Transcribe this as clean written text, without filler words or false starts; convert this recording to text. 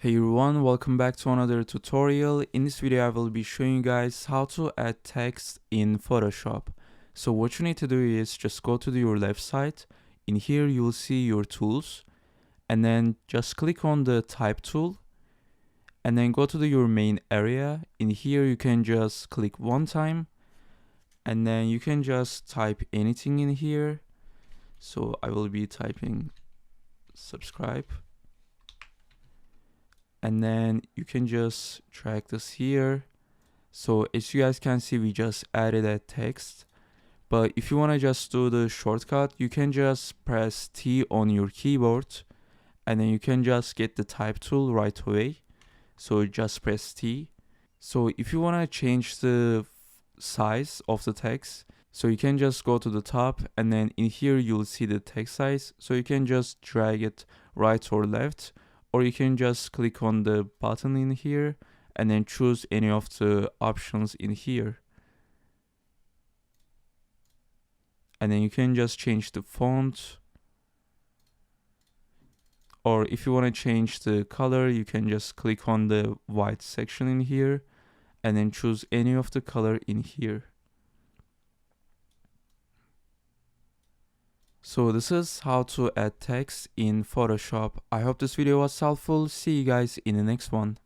Hey everyone, welcome back to another tutorial. In this video I will be showing you guys how to add text in Photoshop. So what you need to do is just go to your left side. In here you will see your tools and then just click on the type tool and then go to your main area. In here you can just click one time and then you can just type anything in here. So I will be typing subscribe. And then you can just drag this here. So as you guys can see, we just added a text. But if you want to just do the shortcut, you can just press T on your keyboard and then you can just get the type tool right away. So just press T. So if you want to change the size of the text, so you can just go to the top and then in here you'll see the text size. So you can just drag it right or left, or you can just click on the button in here and then choose any of the options in here. And then you can just change the font, or if you want to change the color, you can just click on the white section in here and then choose any of the color in here. So this is how to add text in Photoshop. I hope this video was helpful. See you guys in the next one.